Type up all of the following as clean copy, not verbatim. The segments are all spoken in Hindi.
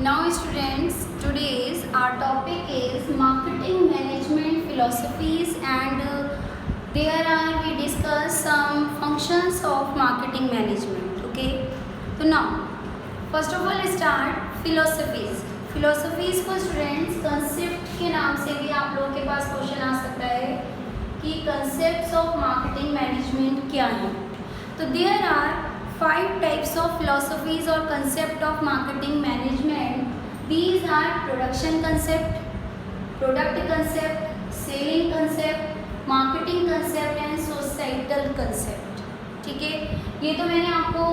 Now students, today's our topic is marketing management philosophies and we discuss some functions of marketing management. Okay. So now, first of all start philosophies. Philosophies को students concept के नाम से भी आप लोगों के पास क्वेश्चन आ सकता है कि concepts of marketing management क्या है. तो there are 5 types of philosophies or concept of marketing management. These are production concept, product concept, selling concept, marketing concept and societal concept. ठीक है, ये तो मैंने आपको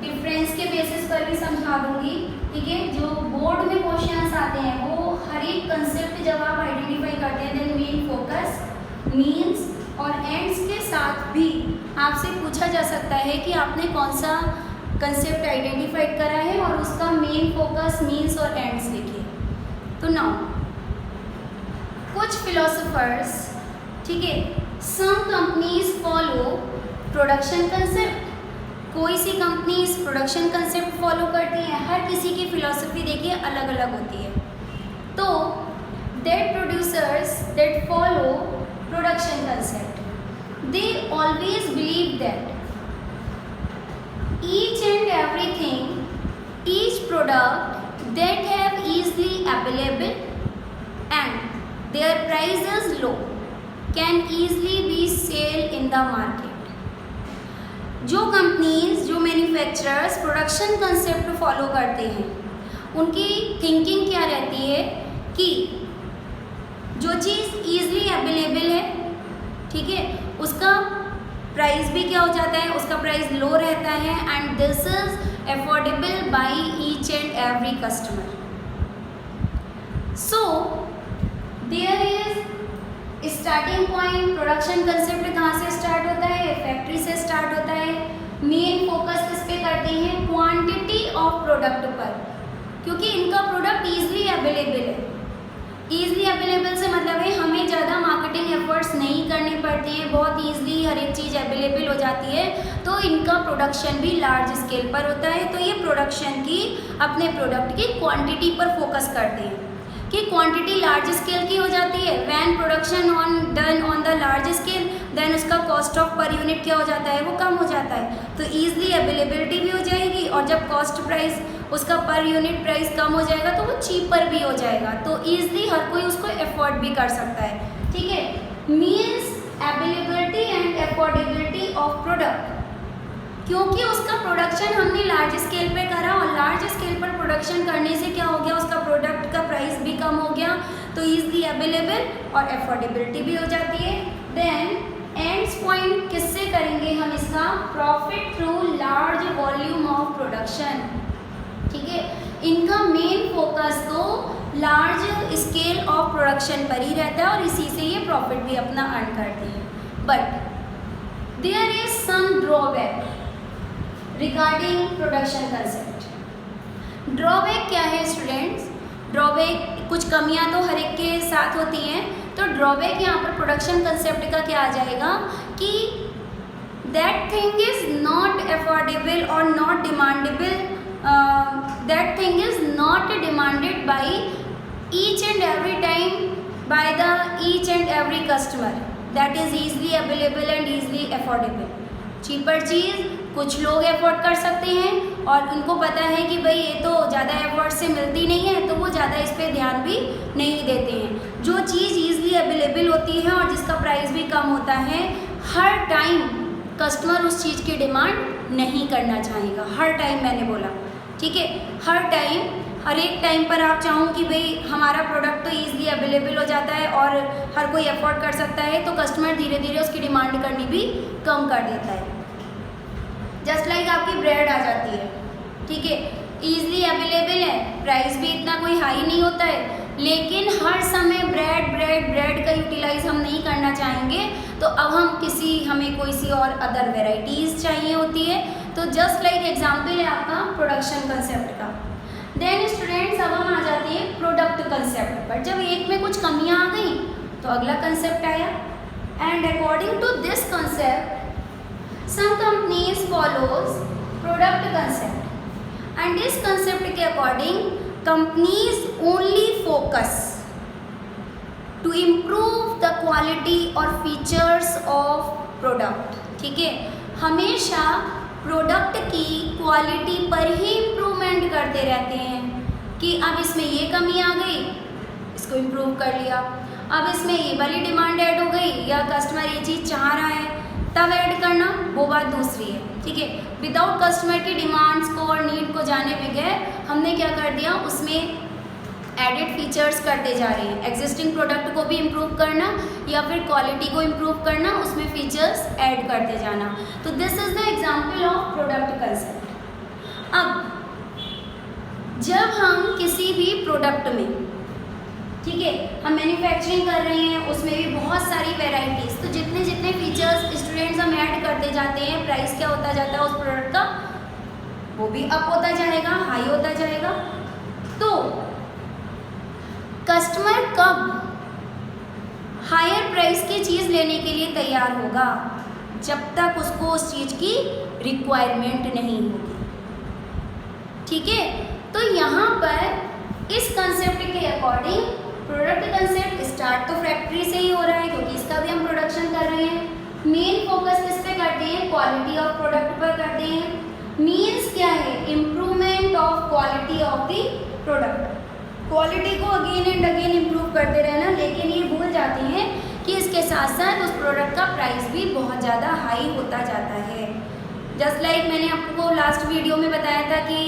डिफरेंस के बेसिस पर भी समझा दूंगी. ठीक है, जो बोर्ड में क्वेश्चंस आते हैं वो हर एक कंसेप्ट जब आप आइडेंटिफाई करते हैं देन मेन फोकस, मीन्स और एंड्स के साथ भी आपसे पूछा जा सकता है कि आपने कौन सा कंसेप्ट आइडेंटिफाइड करा है और उसका मेन फोकस, मीन्स और एंड्स लिखिए. तो नाउ कुछ फिलोसोफर्स, ठीक है, some companies follow production concept. कोई सी कंपनीज प्रोडक्शन कंसेप्ट फॉलो करती हैं. हर किसी की फिलोसफी देखिए अलग अलग होती है. तो that producers that follow production concept, they always believe that each and everything, each product that have easily available and their price is low can easily be sold in the market. जो कंपनीज, जो मैन्युफैक्चरर्स प्रोडक्शन कंसेप्ट फॉलो करते हैं उनकी थिंकिंग क्या रहती है कि जो चीज़ ईजिली अवेलेबल है, ठीक है, उसका प्राइस भी क्या हो जाता है, उसका प्राइस लो रहता है and this is affordable by each and every customer. So there is starting point. Production concept कहाँ से स्टार्ट होता है? फैक्ट्री से स्टार्ट होता है. मेन फोकस किस पे करते हैं? क्वांटिटी ऑफ प्रोडक्ट पर, क्योंकि इनका प्रोडक्ट ईजिली अवेलेबल है. ईजिली अवेलेबल से मतलब है हमें ज़्यादा मार्केटिंग एफर्ट्स नहीं करने पड़ते हैं, बहुत ईजिली हर एक चीज़ अवेलेबल हो जाती है. तो इनका प्रोडक्शन भी लार्ज स्केल पर होता है. तो ये प्रोडक्शन की, अपने प्रोडक्ट की क्वांटिटी पर फोकस करते हैं कि क्वांटिटी लार्ज स्केल की हो जाती है. When production done on the large scale then उसका कॉस्ट ऑफ पर यूनिट क्या हो जाता है? वो कम हो जाता है. तो ईजिली अवेलेबिलिटी भी हो जाएगी और जब कॉस्ट प्राइस, उसका पर यूनिट प्राइस कम हो जाएगा तो वो चीपर भी हो जाएगा. तो ईजिली हर कोई उसको अफोर्ड भी कर सकता है. ठीक है, means availability and affordability of product. क्योंकि उसका प्रोडक्शन हमने लार्ज स्केल पे करा और लार्ज स्केल पर प्रोडक्शन करने से क्या हो गया, उसका प्रोडक्ट का प्राइस भी कम हो गया. तो ईजिली अवेलेबल और अफोर्डेबिलिटी भी हो जाती है. देन एंड्स पॉइंट किससे करेंगे हम इसका? Profit through large volume of production. ठीक है, इनका मेन फोकस तो लार्ज स्केल ऑफ प्रोडक्शन पर ही रहता है और इसी से ये प्रॉफिट भी अपना अर्न करते हैं. But there is some drawback regarding production concept. Drawback क्या है स्टूडेंट्स? ड्रॉबैक, कुछ कमियां तो हर एक के साथ होती हैं. तो ड्रॉबैक यहाँ पर प्रोडक्शन कंसेप्ट का क्या आ जाएगा कि that thing is not affordable और not demandable. That thing is not demanded by each and every time by the each and every customer. That is easily available and easily affordable. Cheaper चीज़ कुछ लोग अफोर्ड कर सकते हैं और उनको पता है कि भाई ये तो ज़्यादा एफर्ट से मिलती नहीं है, तो वो ज़्यादा इस पर ध्यान भी नहीं देते हैं. जो चीज़ ईजिली अवेलेबल होती है और जिसका प्राइस भी कम होता है, हर टाइम कस्टमर उस चीज़ की डिमांड नहीं करना चाहेगा. हर टाइम मैंने बोला, ठीक है, हर टाइम, हर एक टाइम पर आप चाहूँ कि भाई हमारा प्रोडक्ट तो ईजिली अवेलेबल हो जाता है और हर कोई अफोर्ड कर सकता है, तो कस्टमर धीरे धीरे उसकी डिमांड करनी भी कम कर देता है. जस्ट लाइक आपकी ब्रेड आ जाती है, ठीक है, ईजिली अवेलेबल है, प्राइस भी इतना कोई हाई नहीं होता है, लेकिन हर समय ब्रेड का यूटिलाइज हम नहीं करना चाहेंगे. तो अब हमें कोई सी और अदर वेराइटीज़ चाहिए होती है. तो जस्ट लाइक एग्जाम्पल है आपका प्रोडक्शन कंसेप्ट का. देन स्टूडेंट्स अब हम आ जाते हैं प्रोडक्ट कंसेप्ट पर. जब एक में कुछ कमियां आ गई तो अगला कंसेप्ट आया and according to this concept some companies follows product concept. And इस कंसेप्ट के according companies only focus to improve the quality और फीचर्स ऑफ प्रोडक्ट। ठीक है, हमेशा प्रोडक्ट की क्वालिटी पर ही इम्प्रूवमेंट करते रहते हैं कि अब इसमें ये कमी आ गई, इसको इम्प्रूव कर लिया, अब इसमें ये वाली डिमांड ऐड हो गई या कस्टमर ये चीज़ चाह रहा है तब ऐड करना, वो बात दूसरी है। ठीक है, विदाउट कस्टमर की डिमांड्स को और नीड को जाने बगैर हमने क्या कर दिया, उसमें एडिड फीचर्स करते जा रहे हैं। एग्जिस्टिंग प्रोडक्ट को भी इम्प्रूव करना या फिर क्वालिटी को इम्प्रूव करना, उसमें फीचर्स ऐड करते जाना। तो this is the example of product concept. अब जब हम किसी भी प्रोडक्ट में, ठीक है, हम मैन्युफैक्चरिंग कर रहे हैं, उसमें भी बहुत सारी वेराइटीज़, तो जितने जितने फीचर्स स्टूडेंट्स हम ऐड करते जाते हैं, प्राइस क्या होता जाता है उस प्रोडक्ट का, वो भी अप होता जाएगा, हाई होता जाएगा। तो कस्टमर कब हायर प्राइस की चीज़ लेने के लिए तैयार होगा, जब तक उसको उस चीज़ की रिक्वायरमेंट नहीं होगी। ठीक है, तो यहाँ पर इस कंसेप्ट के अकॉर्डिंग प्रोडक्ट कंसेप्ट स्टार्ट तो फैक्ट्री से ही हो रहा है, क्योंकि इसका भी हम प्रोडक्शन कर रहे हैं। मेन फोकस किस पे करते हैं, क्वालिटी ऑफ प्रोडक्ट पर करते हैं। मीन्स क्या है, improvement of quality of the product. Quality को अगेन एंड अगेन इम्प्रूव करते रहना, लेकिन ये भूल जाते हैं कि इसके साथ साथ उस प्रोडक्ट का प्राइस भी बहुत ज़्यादा हाई होता जाता है। जस्ट लाइक मैंने आपको लास्ट वीडियो में बताया था कि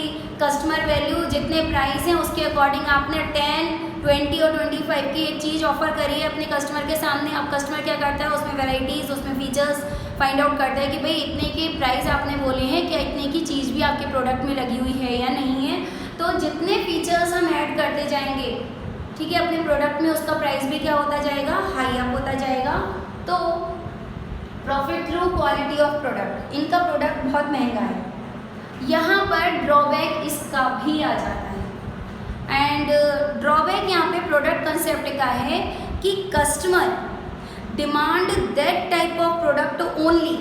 कस्टमर वैल्यू जितने प्राइस हैं उसके अकॉर्डिंग आपने 10, 20 और 25 की एक चीज़ ऑफर करी है अपने कस्टमर के सामने। अब कस्टमर क्या करता है, उसमें वैराइटीज़, उसमें फीचर्स फाइंड आउट करता है कि भाई इतने के प्राइस आपने बोले हैं, क्या इतने की चीज़ भी आपके प्रोडक्ट में लगी हुई है या नहीं है। तो जितने फीचर्स हम ऐड करते जाएंगे, ठीक है, अपने प्रोडक्ट में, उसका प्राइस भी क्या होता जाएगा, हाई अप होता जाएगा। तो profit through quality of product, इनका प्रोडक्ट बहुत महंगा है। यहाँ पर ड्रॉबैक इसका भी आ जाता है। एंड ड्रॉबैक यहाँ पे प्रोडक्ट कंसेप्ट का है कि customer demand that type of product only.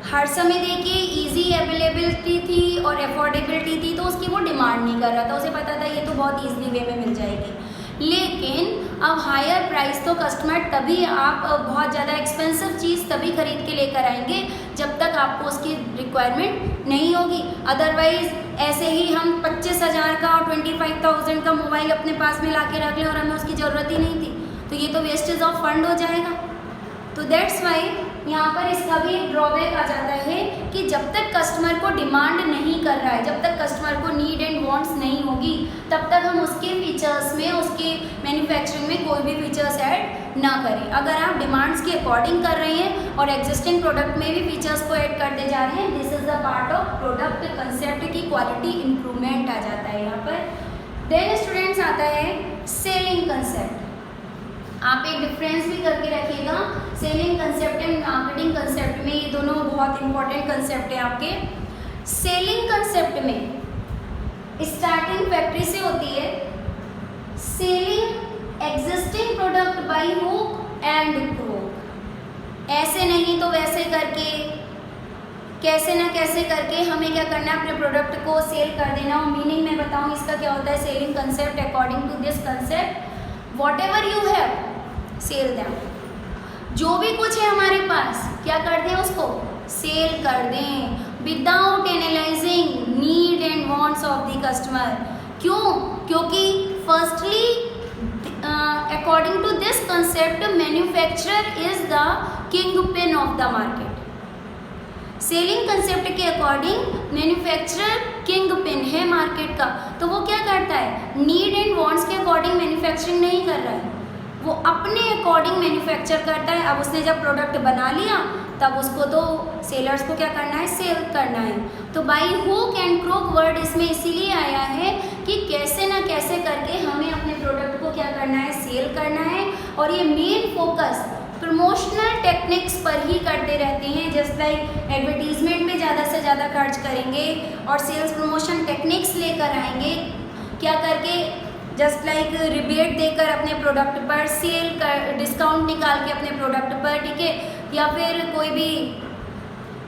हर समय देखिए इजी अवेलेबिलिटी थी और अफोर्डेबिलिटी थी, तो उसकी वो डिमांड नहीं कर रहा था, उसे पता था ये तो बहुत ईजिली वे में मिल जाएगी। लेकिन अब हायर प्राइस तो कस्टमर तभी, आप बहुत ज़्यादा एक्सपेंसिव चीज़ तभी खरीद के लेकर आएंगे जब तक आपको उसकी रिक्वायरमेंट नहीं होगी। अदरवाइज़ ऐसे ही हम 25,000 का और 25,000 का मोबाइल अपने पास में ला के रख लें और हमें उसकी ज़रूरत ही नहीं थी, तो ये तो वेस्टेज ऑफ फंड हो जाएगा। तो दैट्स वाई यहाँ पर इसका भी एक ड्रॉबैक आ जाता है कि जब तक कस्टमर को डिमांड नहीं कर रहा है, जब तक कस्टमर को नीड एंड वांट्स नहीं होगी, तब तक हम उसके फीचर्स में, उसके मैन्युफैक्चरिंग में कोई भी फीचर्स ऐड ना करें। अगर आप डिमांड्स के अकॉर्डिंग कर रहे हैं और एग्जिस्टिंग प्रोडक्ट में भी फीचर्स को ऐड करते जा रहे हैं, this is the part of product concept की क्वालिटी इम्प्रूवमेंट आ जाता है यहाँ पर। देन स्टूडेंट्स आता है सेलिंग कंसेप्ट। आप एक डिफरेंस भी करके रखिएगा, selling concept and marketing concept में, ये दोनों बहुत इंपॉर्टेंट कंसेप्ट है आपके। सेलिंग कंसेप्ट में स्टार्टिंग फैक्ट्री से होती है। Selling existing product bye hook and crook. ऐसे नहीं तो वैसे करके, कैसे ना कैसे करके हमें क्या करना है, अपने प्रोडक्ट को सेल कर देना। और मीनिंग मैं बताऊँ इसका क्या होता है selling concept. According to this concept, Whatever you have, sell them। जो भी कुछ है हमारे पास, क्या कर दें, उसको सेल कर दें without analyzing need and wants of the customer. क्यों? क्योंकि firstly according to this concept manufacturer is the king pin of the market. Selling concept के अकॉर्डिंग मैन्युफैक्चरर किंग पिन है मार्केट का। तो वो क्या करता है, नीड एंड वांट्स के अकॉर्डिंग मैन्युफैक्चरिंग नहीं कर रहा है, वो अपने अकॉर्डिंग मैन्युफैक्चर करता है। अब उसने जब प्रोडक्ट बना लिया तब उसको तो सेलर्स को क्या करना है, सेल करना है। तो by hook and crook word इसमें इसीलिए आया है कि कैसे ना कैसे करके हमें अपने प्रोडक्ट को क्या करना है, सेल करना है। और ये मेन फोकस प्रमोशनल टेक्निक्स पर ही करते रहते हैं। जस्ट लाइक एडवर्टीजमेंट में ज़्यादा से ज़्यादा खर्च करेंगे और सेल्स प्रमोशन टेक्निक्स लेकर आएंगे, क्या करके, जस्ट लाइक रिबेट देकर अपने प्रोडक्ट पर, सेल कर, डिस्काउंट निकाल के अपने प्रोडक्ट पर, ठीक है, या फिर कोई भी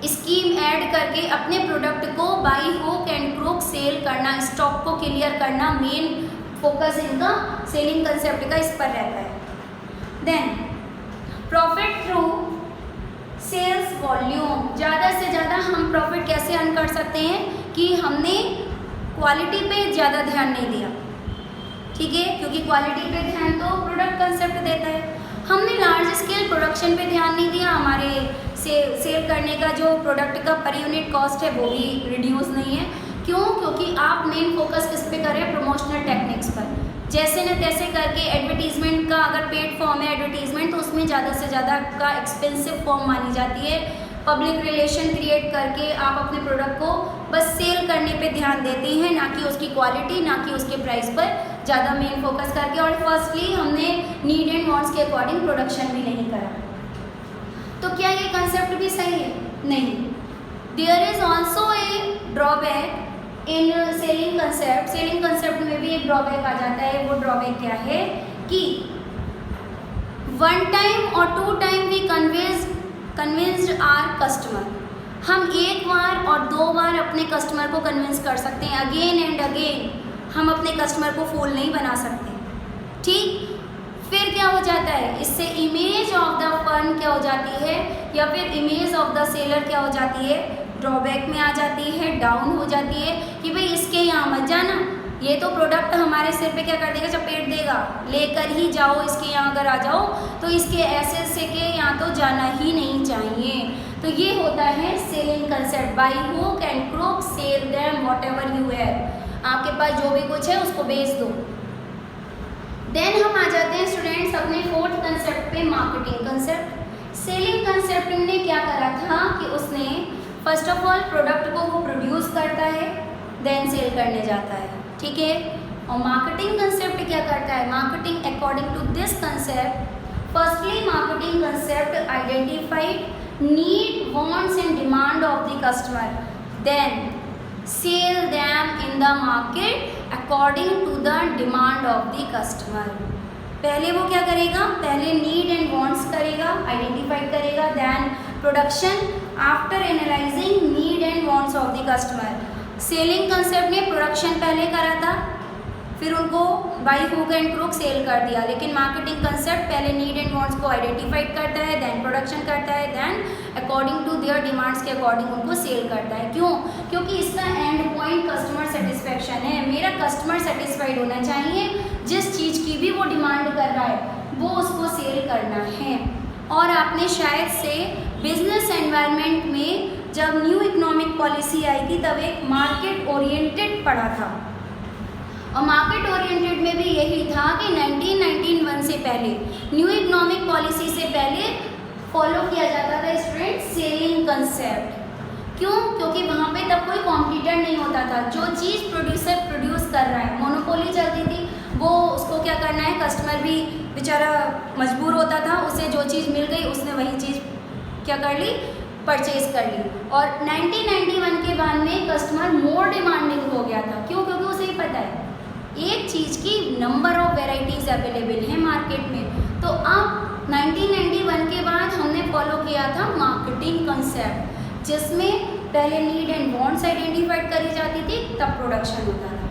स्कीम ऐड करके अपने प्रोडक्ट को by hook and crook sell करना, स्टॉक को क्लियर करना, मेन फोकस इनका सेलिंग कंसेप्ट का इस पर रहता है। Then profit through sales volume, ज़्यादा से ज़्यादा हम प्रॉफिट कैसे अर्न कर सकते हैं कि हमने क्वालिटी पे ज़्यादा ध्यान नहीं दिया, ठीक है, क्योंकि क्वालिटी पे ध्यान तो प्रोडक्ट कंसेप्ट देता है। हमने लार्ज स्केल प्रोडक्शन पे ध्यान नहीं दिया, हमारे सेल करने का जो प्रोडक्ट का पर यूनिट कॉस्ट है वो भी रिड्यूस नहीं है। क्यों? क्योंकि आप मेन फोकस किस पे कर रहे हैं? प्रमोशनल टेक्निक्स पर। जैसे न तैसे करके एडवर्टीजमेंट का अगर पेड फॉर्म है एडवर्टीजमेंट, तो उसमें ज़्यादा से ज़्यादा का एक्सपेंसिव फॉर्म मानी जाती है। पब्लिक रिलेशन क्रिएट करके आप अपने प्रोडक्ट को बस सेल करने पे ध्यान देते हैं, ना कि उसकी क्वालिटी, ना कि उसके प्राइस पर ज़्यादा मेन फोकस करके। और फर्स्टली हमने नीड एंड वांट्स के अकॉर्डिंग प्रोडक्शन भी नहीं करा। तो क्या ये कंसेप्ट भी सही है? नहीं। There is also a drawback in selling concept. Selling concept में भी एक ड्रॉबैक आ जाता है। वो ड्रॉबैक क्या है कि वन टाइम और two time we convinced are customer. हम एक बार और दो बार अपने कस्टमर को कन्विंस कर सकते हैं, अगेन एंड अगेन हम अपने कस्टमर को फूल नहीं बना सकते, ठीक। फिर क्या हो जाता है, इससे इमेज ऑफ द फर्म क्या हो जाती है, या फिर इमेज ऑफ द सेलर क्या हो जाती है, ड्रॉबैक में आ जाती है, डाउन हो जाती है कि भाई इसके यहाँ मत जाना, ये तो प्रोडक्ट हमारे सिर पे क्या कर देगा, चपेट देगा, लेकर ही जाओ, इसके यहाँ अगर आ जाओ तो इसके ऐसे के यहाँ तो जाना ही नहीं चाहिए। तो ये होता है selling concept, by hook and crook sell them whatever you have. आपके पास जो भी कुछ है उसको बेच दो। देन हम आ जाते हैं स्टूडेंट्स अपने फोर्थ कंसेप्ट पे, मार्केटिंग कंसेप्ट। सेलिंग कंसेप्ट ने क्या करा था कि उसने फर्स्ट ऑफ ऑल प्रोडक्ट को वो प्रोड्यूस करता है, देन सेल करने जाता है, ठीक है। और मार्केटिंग कंसेप्ट क्या करता है, marketing according to this concept, firstly marketing concept identified need, wants and demand of the customer, then sell them in the market according to the demand of the customer. पहले वो क्या करेगा, पहले नीड एंड वांट्स करेगा, आइडेंटिफाई करेगा, then production after analyzing need and wants of the customer. Selling concept ने प्रोडक्शन पहले करा था, फिर उनको by hook and crook sell कर दिया, लेकिन मार्केटिंग कंसेप्ट पहले नीड एंड वांट्स को आइडेंटिफाइड करता है, देन प्रोडक्शन करता है, then according to their demands के अकॉर्डिंग उनको सेल करता है। क्यों? क्योंकि इसका एंड पॉइंट कस्टमर सेटिस्फेक्शन है। मेरा कस्टमर सेटिस्फाइड होना चाहिए, जिस चीज़ की भी वो डिमांड कर रहा है वो उसको सेल करना है। और आपने शायद से बिजनेस एनवायरनमेंट में जब न्यू इकोनॉमिक पॉलिसी आई थी तब एक मार्केट ओरिएंटेड पढ़ा था, और मार्केट ओरिएंटेड में भी यही था कि 1991 से पहले, न्यू इकोनॉमिक पॉलिसी से पहले फॉलो किया जाता था स्टूडेंट सेलिंग कंसेप्ट। क्यों? क्योंकि वहाँ पे तब कोई कॉम्पिटिटर नहीं होता था। जो चीज़ प्रोड्यूसर प्रोड्यूस कर रहा है, मोनोपोली चलती थी, वो उसको क्या करना है, कस्टमर भी बेचारा मजबूर होता था, उसे जो चीज़ मिल गई उसने वही चीज़ क्या कर ली, परचेज कर ली। और 1991 के बाद में कस्टमर मोर डिमांडिंग हो गया था। क्यों? क्योंकि उसे ही पता है एक चीज़ की नंबर ऑफ वेराइटीज़ अवेलेबल है मार्केट में। तो अब 1991 के बाद हमने फॉलो किया था मार्केटिंग कंसेप्ट, जिसमें पहले नीड एंड वांट्स आइडेंटिफाइड करी जाती थी, तब प्रोडक्शन होता था।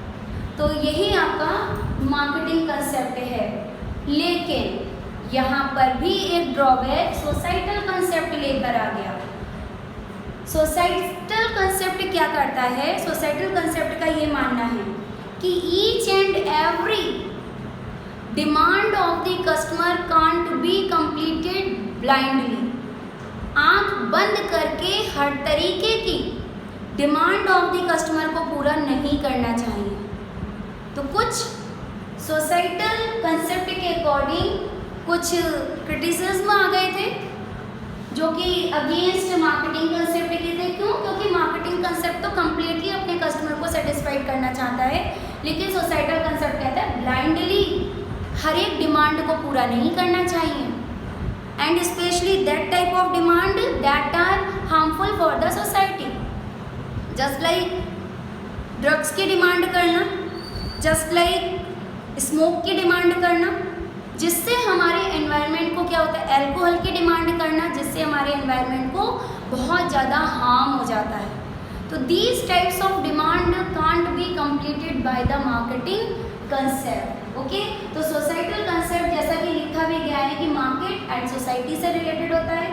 तो यही आपका मार्केटिंग कंसेप्ट है। लेकिन यहाँ पर भी एक ड्रॉबैक सोसाइटल कंसेप्ट लेकर आ गया। सोसाइटल कंसेप्ट क्या करता है, सोसाइटल कंसेप्ट का ये मानना है कि each and every demand of the customer can't be completed blindly. आंख बंद करके हर तरीके की डिमांड ऑफ द कस्टमर को पूरा नहीं करना चाहिए। तो कुछ सोसाइटल कंसेप्ट के अकॉर्डिंग कुछ क्रिटिसिज्म आ गए थे जो कि अगेंस्ट मार्केटिंग कंसेप्ट के थे। क्यों? क्योंकि मार्केटिंग कंसेप्ट तो कम्प्लीटली अपने कस्टमर को सेटिस्फाइड करना चाहता है, लेकिन सोसाइटल कंसेप्ट कहता है ब्लाइंडली हर एक डिमांड को पूरा नहीं करना चाहिए, and specially that type of demand that are harmful for the society. Just like drugs की डिमांड करना, जस्ट लाइक स्मोक की डिमांड करना, जिससे हमारे एनवायरनमेंट को क्या होता है, अल्कोहल की डिमांड करना, जिससे हमारे एनवायरनमेंट को बहुत ज़्यादा हार्म हो जाता है। तो these types of demand can't be completed by the marketing concept. Okay, तो सोसाइटल कंसेप्ट जैसा कि लिखा भी गया है कि मार्केट एंड सोसाइटी से रिलेटेड होता है।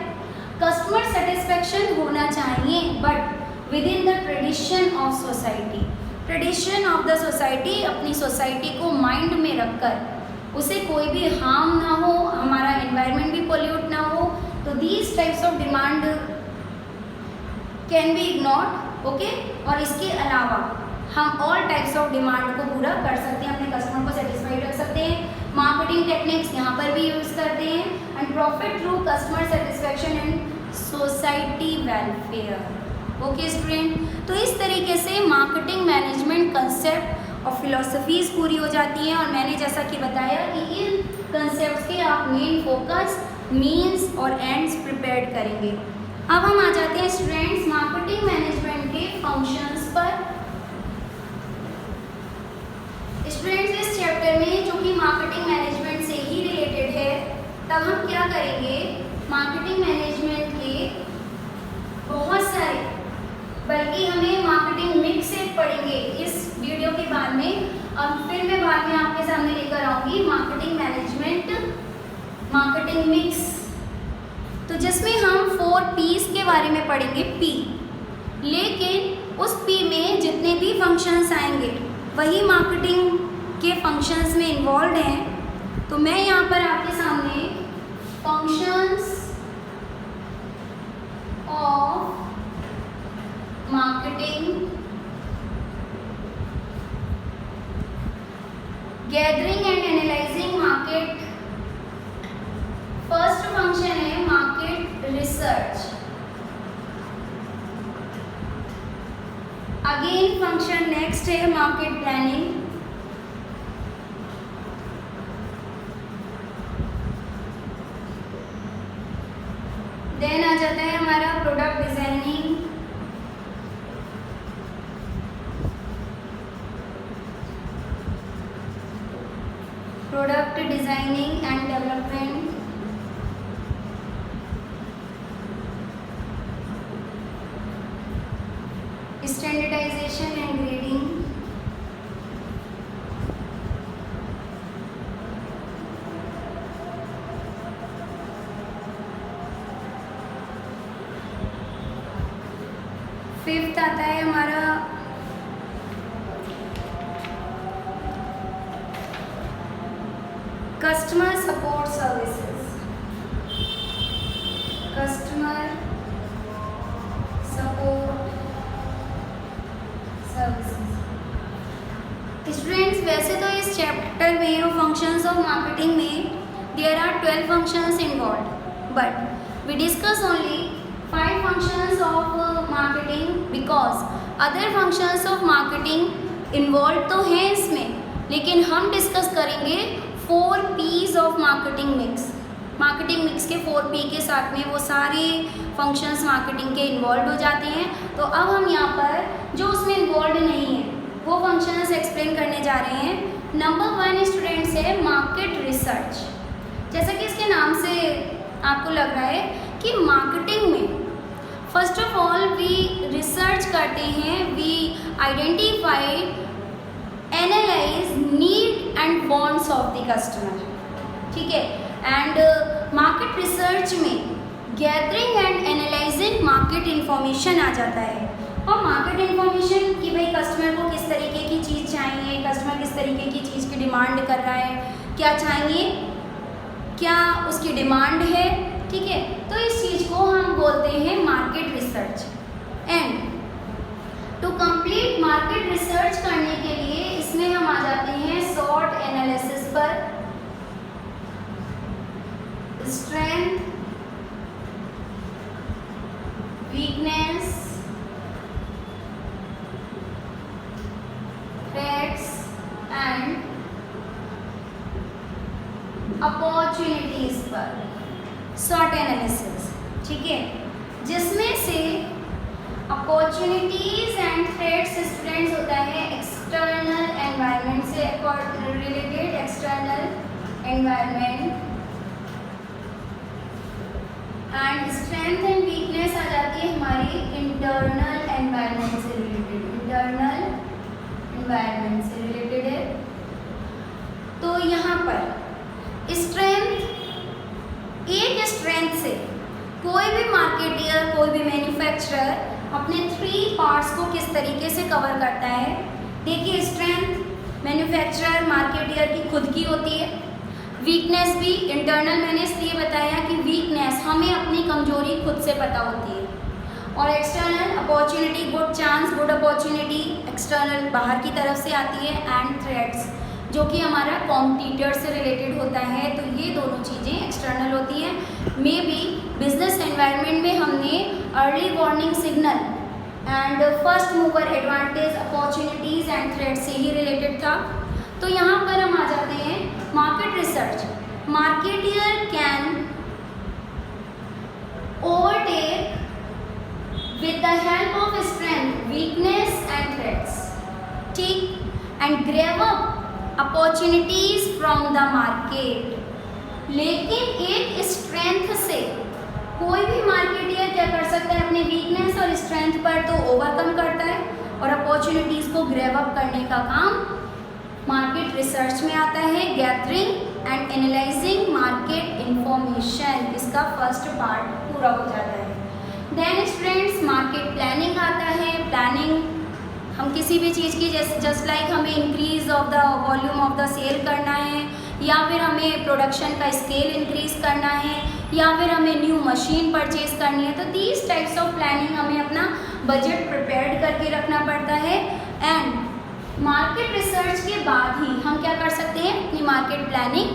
कस्टमर सेटिस्फेक्शन होना चाहिए but with in the tradition of society. Tradition of the society, अपनी सोसाइटी को माइंड में रखकर उसे कोई भी हार्म ना हो, हमारा एनवायरनमेंट भी पोल्यूट ना हो। तो these types of demand can be ignored. Okay, और इसके अलावा हम ऑल टाइप्स ऑफ डिमांड को पूरा कर सकते हैं, अपने कस्टमर को सेटिस्फाइड रख सकते हैं। मार्केटिंग टेक्निक्स यहाँ पर भी यूज़ करते हैं and profit through customer satisfaction and society welfare. Okay student, तो इस तरीके से मार्केटिंग मैनेजमेंट कंसेप्ट और फिलोसफीज़ पूरी हो जाती हैं। और मैंने जैसा कि बताया कि इन कंसेप्ट के आप मेन फोकस, मीन्स और एंड्स प्रिपेयर करेंगे। अब हम आ जाते हैं स्टूडेंट्स मार्केटिंग मैनेजमेंट के फंक्शंस पर। स्टूडेंट्स इस चैप्टर में जो कि मार्केटिंग मैनेजमेंट से ही रिलेटेड है, तब हम क्या करेंगे, मार्केटिंग मैनेजमेंट के बहुत सारे, बल्कि हमें मार्केटिंग मिक्स से पढ़ेंगे इस वीडियो के बाद में। अब फिर मैं बाद में आपके सामने लेकर आऊँगी मार्केटिंग मैनेजमेंट मार्केटिंग मिक्स, तो जिसमें हम 4 P's के बारे में पढ़ेंगे। P, लेकिन उस P में जितने भी फंक्शंस आएंगे वही मार्केटिंग के फंक्शंस में इन्वॉल्व हैं। तो मैं यहाँ पर आपके सामने functions of marketing, gathering and analysing market, first function है market research, again function next है मार्केट प्लानिंग, देन आ जाता है हमारा product designing, product designing and development, standardisation and grading, fifth आता है हमारा customer support services, customer support services. Students वैसे तो इस चैप्टर में और फंक्शंस ऑफ मार्केटिंग में there are 12 functions involve, but we discuss only 5 functions of marketing because other functions of marketing involved तो हैं इसमें, लेकिन हम डिस्कस करेंगे 4 P's of marketing mix। Marketing mix के 4 P के साथ में वो सारे फंक्शंस मार्केटिंग के इन्वॉल्व हो जाते हैं। तो अब हम यहाँ पर जो उसमें इन्वॉल्व नहीं है वो फंक्शंस एक्सप्लेन करने जा रहे हैं। नंबर 1 स्टूडेंट्स है मार्केट रिसर्च। जैसा कि इसके नाम से आपको लग रहा है कि मार्केटिंग में first of all we research करते हैं, we identify, analyse need and wants of the customer, ठीक है। एंड मार्केट रिसर्च में gathering and analysing market information आ जाता है। और मार्केट इन्फॉर्मेशन कि भाई कस्टमर को किस तरीके की चीज़ चाहिए, कस्टमर किस तरीके की चीज़ की डिमांड कर रहा है, क्या चाहिए, क्या उसकी डिमांड है, ठीक है। तो इस चीज़ को हम बोलते हैं market research. And to complete market research करने के लिए इसमें हम आ जाते हैं शॉर्ट एनालिसिस पर, strength, weakness, threats and opportunities पर शॉर्ट एनालिसिस, ठीक है। जिसमें से अपॉर्चुनिटीज एंड थ्रेट्स स्टूडेंट्स होता है एक्सटर्नल एनवायरनमेंट से related, external environment and strength and weakness आ जाती है हमारी इंटरनल एनवायरनमेंट से रिलेटेड, इंटरनल एनवायरनमेंट से रिलेटेड है। तो यहाँ पर स्ट्रेंथ, एक स्ट्रेंथ से कोई भी मार्केटियर, कोई भी मैन्युफैक्चरर अपने 3 पार्ट्स को किस तरीके से कवर करता है। देखिए, स्ट्रेंथ मैन्युफैक्चरर मार्केटियर की खुद की होती है, वीकनेस भी इंटरनल। मैंने इसलिए बताया कि वीकनेस हमें अपनी कमजोरी खुद से पता होती है, और external opportunity, good chance, good opportunity external बाहर की तरफ से आती है, एंड थ्रेट्स जो कि हमारा कॉम्पिटिटर से रिलेटेड होता है। तो ये दोनों चीज़ें एक्सटर्नल होती हैं। मे बी बिजनेस एनवायरनमेंट में हमने early warning signal and first mover advantage, opportunities and threat से ही रिलेटेड था। तो यहाँ पर हम आ जाते हैं market research. Marketeer can overtake with the help of strength, weakness and threats, ठीक, and grab up opportunities from the market। लेकिन एक स्ट्रेंथ से कोई भी मार्केटियर क्या कर सकता है, अपने वीकनेस और स्ट्रेंथ पर तो ओवरकम करता है, और अपॉर्चुनिटीज़ को ग्रैब अप करने का काम मार्केट रिसर्च में आता है। Gathering and analysing market information, इसका फर्स्ट पार्ट पूरा हो जाता है। देन स्टूडेंट्स, मार्केट प्लानिंग आता है। प्लानिंग हम किसी भी चीज़ की जस्ट लाइक हमें increase of the volume of the sale करना है, या फिर हमें प्रोडक्शन का स्केल इंक्रीज करना है, या फिर हमें न्यू मशीन परचेज करनी है। तो दीज टाइप्स ऑफ प्लानिंग हमें अपना बजट प्रिपेयर करके रखना पड़ता है। एंड मार्केट रिसर्च के बाद ही हम क्या कर सकते हैं, अपनी मार्केट प्लानिंग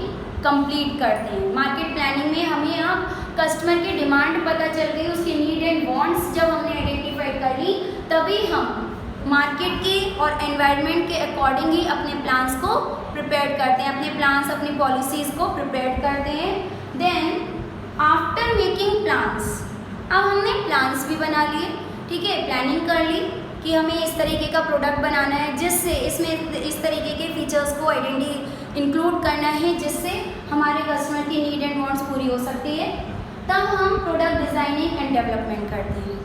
कंप्लीट करते हैं। मार्केट प्लानिंग में हमें अब कस्टमर की डिमांड पता चल गई, उसकी नीड एंड वांट्स जब हमने आइडेंटिफाई कर ली, तभी हम मार्केट के और एनवायरनमेंट के अकॉर्डिंग ही अपने प्लान्स को प्रिपेयर करते हैं, अपने प्लान्स, अपनी पॉलिसीज़ को प्रिपेयर करते हैं। देन आफ्टर मेकिंग प्लान्स, अब हमने प्लान्स भी बना लिए, ठीक है, प्लानिंग कर ली कि हमें इस तरीके का प्रोडक्ट बनाना है, जिससे इसमें इस तरीके के फीचर्स को इंक्लूड करना है, जिससे हमारे कस्टमर की नीड एंड वांट्स पूरी हो सकती है। तब हम प्रोडक्ट डिज़ाइनिंग एंड डेवलपमेंट करते हैं।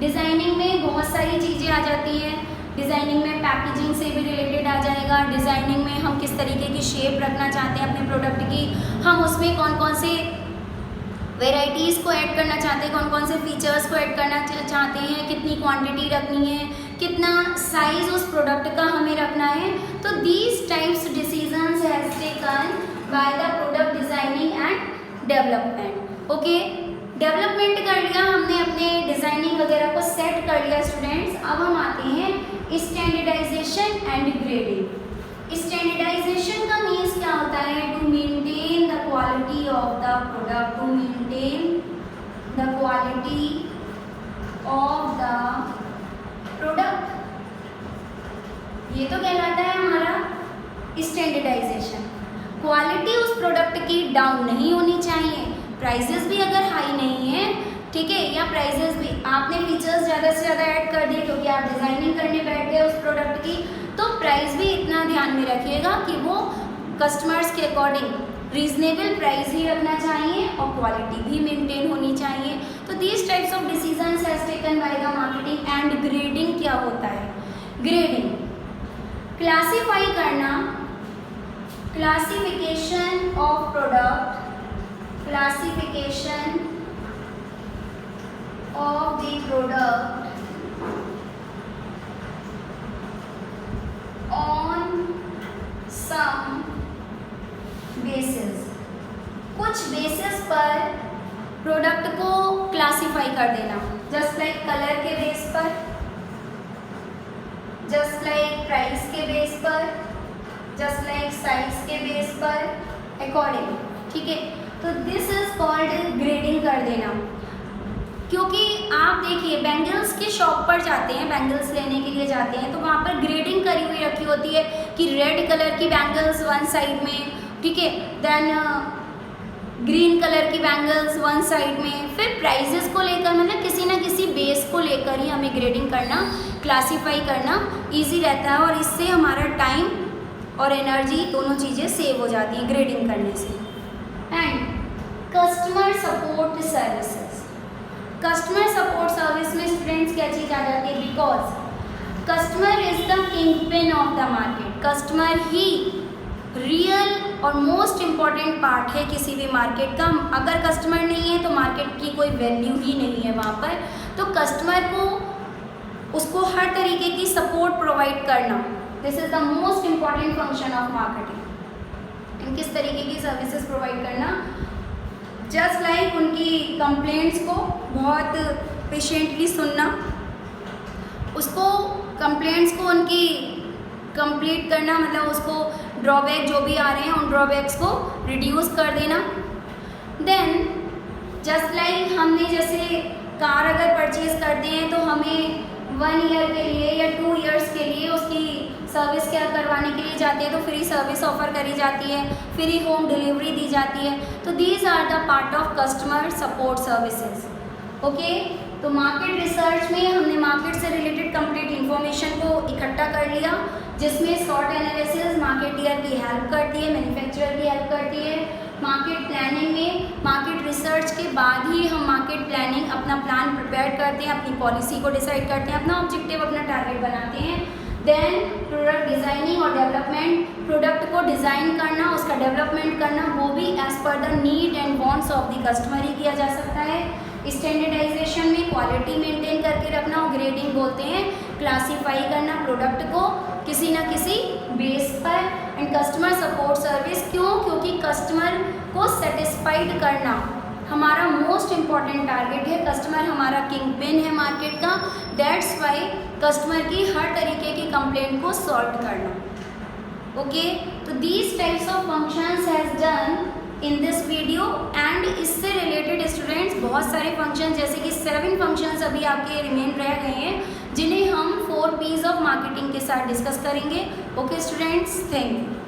डिज़ाइनिंग में बहुत सारी चीज़ें आ जाती हैं। डिज़ाइनिंग में पैकेजिंग से भी रिलेटेड आ जाएगा। डिज़ाइनिंग में हम किस तरीके की शेप रखना चाहते हैं अपने प्रोडक्ट की, हम उसमें कौन कौन से वेराइटीज़ को ऐड करना चाहते हैं, कौन कौन से फीचर्स को ऐड करना चाहते हैं, कितनी क्वांटिटी रखनी है, कितना साइज उस प्रोडक्ट का हमें रखना है। तो these types decisions has taken by the product designing and development. Okay, development कर लिया हमने, अपने डिज़ाइनिंग वगैरह को सेट कर लिया स्टूडेंट्स। अब हम आते हैं स्टैंडर्डाइजेशन एंड ग्रेडिंग। स्टैंडर्डाइजेशन का मीन्स क्या होता है, to maintain the quality of the product, to maintain the quality of the product, ये तो कहलाता है हमारा स्टैंडर्डाइजेशन। क्वालिटी उस प्रोडक्ट की डाउन नहीं होनी चाहिए, प्राइजेस भी अगर हाई नहीं है, ठीक है, या प्राइजेस भी आपने फीचर्स ज़्यादा से ज़्यादा ऐड कर दिए क्योंकि आप डिज़ाइनिंग करने बैठ गए उस प्रोडक्ट की, तो प्राइस भी इतना ध्यान में रखिएगा कि वो कस्टमर्स के अकॉर्डिंग रीजनेबल प्राइस ही रखना चाहिए और क्वालिटी भी मेंटेन होनी चाहिए। तो these types of decisions has taken by the marketing. And grading क्या होता है, ग्रेडिंग क्लासीफाई करना, classification of product, classification of the product on some basis, कुछ बेसिस पर प्रोडक्ट को क्लासीफाई कर देना, जस्ट लाइक कलर के बेस पर, जस्ट लाइक प्राइस के बेस पर, जस्ट लाइक साइज के बेस पर अकॉर्डिंग, ठीक है। तो दिस इज कॉल्ड ग्रेडिंग कर देना। क्योंकि आप देखिए बैंगल्स के शॉप पर जाते हैं, बैंगल्स लेने के लिए जाते हैं, तो वहाँ पर ग्रेडिंग करी हुई रखी होती है कि रेड कलर की बैंगल्स वन साइड में, ठीक है, देन ग्रीन कलर की बैंगल्स वन साइड में। फिर प्राइजेस को लेकर, मतलब किसी ना किसी बेस को लेकर ही हमें ग्रेडिंग करना, क्लासीफाई करना ईजी रहता है, और इससे हमारा टाइम और एनर्जी दोनों चीज़ें सेव हो जाती हैं ग्रेडिंग करने से। And customer support services. Customer support service में स्टूडेंट्स क्या चीज़ आ जाती है, because customer is the king pin of the market. Customer he real और मोस्ट इम्पॉर्टेंट पार्ट है किसी भी मार्केट का। अगर कस्टमर नहीं है तो मार्केट की कोई वैल्यू ही नहीं है वहाँ पर। तो कस्टमर को उसको हर तरीके की सपोर्ट प्रोवाइड करना, this is the most important function of marketing. किस तरीके की सर्विसेज प्रोवाइड करना, जस्ट लाइक उनकी कंप्लेंट्स को बहुत पेशेंटली सुनना, उसको कंप्लेंट्स को उनकी कंप्लीट करना, मतलब उसको ड्रॉबैक जो भी आ रहे हैं उन ड्रॉबैक्स को रिड्यूस कर देना। देन जस्ट लाइक हमने जैसे कार अगर परचेज़ करते हैं तो हमें 1 ईयर के लिए या 2 ईयर्स के लिए उसकी सर्विस क्या करवाने के लिए जाते हैं तो फ्री सर्विस ऑफर करी जाती है, फ्री होम डिलीवरी दी जाती है। तो these are the part of customer support services. Okay, तो मार्केट रिसर्च में हमने मार्केट से रिलेटेड कंप्लीट इन्फॉर्मेशन को इकट्ठा कर लिया, जिसमें शॉर्ट एनालिसिस मार्केटियर की हेल्प करती है, मैन्युफैक्चरर की हेल्प करती है। मार्केट प्लानिंग में मार्केट रिसर्च के बाद ही हम मार्केट प्लानिंग अपना प्लान प्रिपेयर करते हैं, अपनी पॉलिसी को डिसाइड करते हैं, अपना ऑब्जेक्टिव अपना टारगेट बनाते हैं। देन प्रोडक्ट डिज़ाइनिंग और डेवलपमेंट, प्रोडक्ट को डिज़ाइन करना, उसका डेवलपमेंट करना, वो भी as per the need and wants of the customer ही किया जा सकता है। स्टैंडर्डाइजेशन में क्वालिटी मेंटेन करके रखना, और ग्रेडिंग बोलते हैं क्लासीफाई करना प्रोडक्ट को किसी न किसी बेस पर। एंड कस्टमर सपोर्ट सर्विस क्यों, क्योंकि कस्टमर को सेटिस्फाइड करना हमारा मोस्ट इम्पॉर्टेंट टारगेट है। कस्टमर हमारा किंग पिन है मार्केट का, दैट्स वाई कस्टमर की हर तरीके की कंप्लेंट को सॉल्व करना। ओके, तो these types of functions has done in this video. And इससे रिलेटेड स्टूडेंट्स बहुत सारे फंक्शन, जैसे कि 7 फंक्शंस अभी आपके रिमेन रह गए हैं, जिन्हें हम 4 P's ऑफ मार्केटिंग के साथ डिस्कस करेंगे। Okay students, thank you.